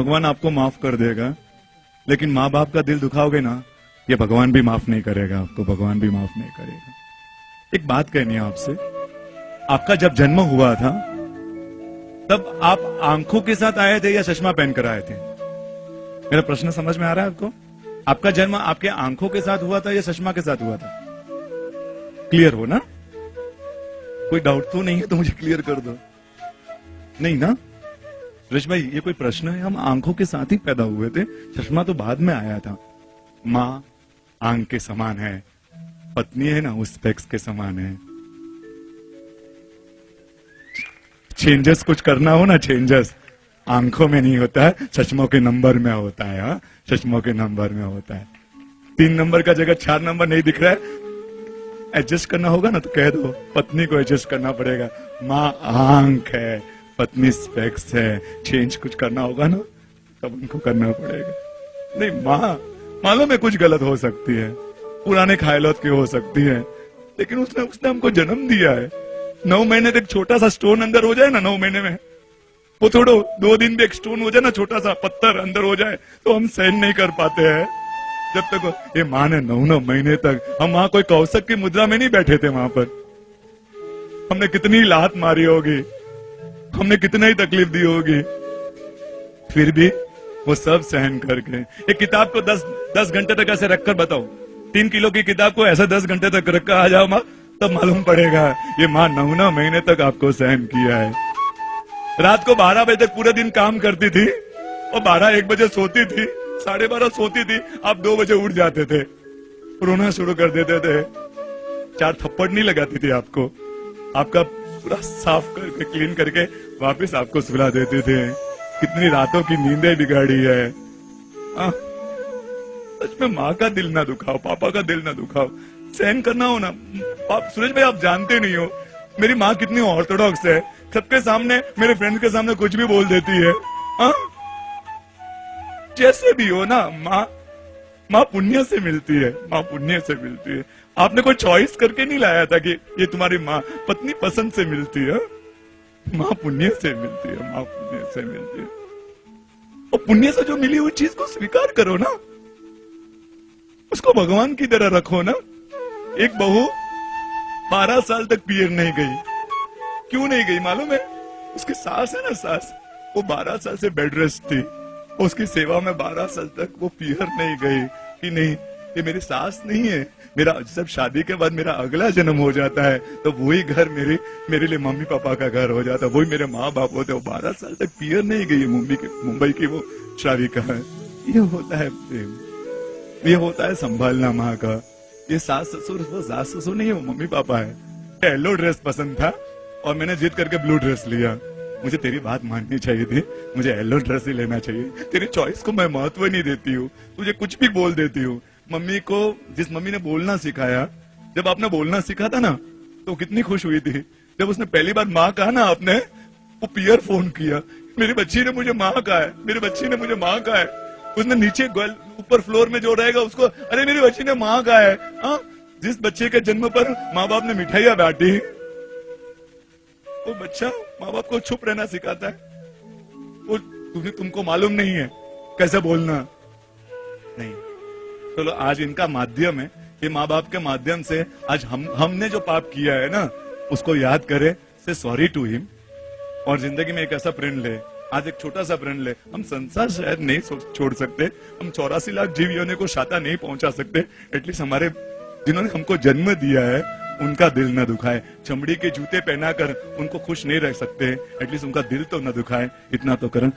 भगवान आपको माफ कर देगा, लेकिन माँ बाप का दिल दुखाओगे ना, ये भगवान भी माफ नहीं करेगा आपको, भगवान भी माफ नहीं करेगा। एक बात कहनी है आपसे, आपका जब जन्म हुआ था तब आप आंखों के साथ आए थे या चश्मा पहनकर आए थे? मेरा प्रश्न समझ में आ रहा है आपको? आपका जन्म आपके आंखों के साथ हुआ था या चश्मा के साथ हुआ था? क्लियर हो ना? कोई डाउट तो नहीं है तो मुझे क्लियर कर दो। नहीं ना सुरेश भाई, ये कोई प्रश्न है? हम आंखों के साथ ही पैदा हुए थे, चश्मा तो बाद में आया था। माँ आंख के समान है, पत्नी है ना उस स्पेक्स के समान है। चेंजेस कुछ करना हो ना, चेंजेस आंखों में नहीं होता है, चश्मों के नंबर में होता है। हाँ, चश्मों के नंबर में होता है। 3 नंबर का जगह 4 नंबर नहीं दिख रहा है, एडजस्ट करना होगा ना तो कह दो, पत्नी को एडजस्ट करना पड़ेगा। माँ आंख है, पत्नी स्पेक्स है, चेंज कुछ करना होगा ना तब उनको करना पड़ेगा। नहीं, माँ मालूम है कुछ गलत हो सकती है, पुराने ख्यालों की हो सकती है, लेकिन उसने हमको जन्म दिया है। 9 महीने तक छोटा सा स्टोन अंदर हो जाए ना, 9 महीने में वो छोड़ो, 2 दिन भी एक स्टोन हो जाए ना, छोटा सा पत्थर अंदर हो जाए तो हम सहन नहीं कर पाते हैं। जब तक ये माँ ने 9 महीने तक, हम वहां कोई कौशक की मुद्रा में नहीं बैठे थे, वहां पर हमने कितनी लात मारी होगी, हमने कितना ही तकलीफ दी होगी, फिर भी वो सब सहन करके एक किताब को 10 घंटे तक ऐसे रखकर बताओ, 3 किलो की किताब को ऐसा 10 घंटे तक रखकर आ जाओ माँ, तब मालूम पड़ेगा ये माँ 9 महीने तक आपको सहन किया है। रात को 12 बजे तक पूरे दिन काम करती थी और 12-1 बजे सोती थी, 12:30 सोती थी, आप 2 बजे उठ जाते थे, रोना शुरू कर देते थे। 4 थप्पड़ नहीं लगाती थी आपको, आपका पूरा साफ करके क्लीन करके वापस आपको सुला देते थे। कितनी रातों की नींदें बिगाड़ी है। सच में माँ का दिल ना दुखाओ, पापा का दिल ना दुखाओ, सहन करना हो ना। सुरेश भाई, आप जानते नहीं हो मेरी माँ कितनी ऑर्थोडॉक्स है, सबके सामने, मेरे फ्रेंड्स के सामने कुछ भी बोल देती है। जैसे भी हो ना, माँ पुण्य से मिलती है, माँ पुण्य से मिलती है। आपने कोई चॉइस करके नहीं लाया था कि ये तुम्हारी माँ, पत्नी पसंद से मिलती है, माँ पुण्य से मिलती है, माँ पुण्य से मिलती है। और पुण्य से जो मिली हुई चीज को स्वीकार करो ना, उसको भगवान की तरह रखो ना। एक बहू 12 साल तक पीर नहीं गई, क्यों नहीं गई मालूम है? उसकी सास है ना, सास, वो 12 साल से बेड रेस्ट थी, उसकी सेवा में 12 साल तक वो पीहर नहीं गई कि नहीं ये मेरी सास नहीं है। मेरा जब शादी के बाद मेरा अगला जन्म हो जाता है तो वही घर मेरे लिए मम्मी पापा का घर हो जाता है, वही मेरे माँ बाप होते। वो 12 साल तक पीहर नहीं गई। मुंबई की वो श्राविका है। ये होता है प्रेम, ये होता है संभालना माँ का। ये सास ससुर, वो सास ससुर नहीं है, वो मम्मी पापा है। येलो ड्रेस पसंद था और मैंने जिद करके ब्लू ड्रेस लिया। मुझे तेरी बात माननी चाहिए थी, मुझे येलो ड्रेस ही लेना चाहिए। तेरी चॉइस को मैं महत्व नहीं देती हूँ, तुझे कुछ भी बोल देती हूँ। मम्मी को, जिस मम्मी ने बोलना सिखाया, जब आपने बोलना सीखा था ना तो कितनी खुश हुई थी। जब उसने पहली बार माँ कहा ना आपने, वो पियर फोन किया, मेरी बच्ची ने मुझे माँ कहा है, मेरी बच्ची ने मुझे माँ कहा है। उसने नीचे ऊपर फ्लोर में जो रहेगा उसको, अरे मेरी बच्ची ने माँ कहा है। जिस बच्चे के जन्म पर माँ बाप ने मिठाइयां बांटी, वो बच्चा माँ बाप को चुप रहना सिखाता है। वो तुमको मालूम नहीं है कैसे बोलना। नहीं, चलो आज इनका माध्यम है, ये माँ बाप के माध्यम से आज हमने जो पाप किया है ना उसको याद करे, से सॉरी टू हिम, और जिंदगी में एक ऐसा प्रण ले। आज एक छोटा सा प्रण ले। हम संसार शायद नहीं छोड़ सकते, हम 84 लाख जीव योनि को शाता नहीं पहुंचा सकते, एटलीस्ट हमारे जिन्होंने हमको जन्म दिया है उनका दिल न दुखाए। चमड़ी के जूते पहनाकर उनको खुश नहीं रख सकते, एटलीस्ट उनका दिल तो न दुखाए, इतना तो करें।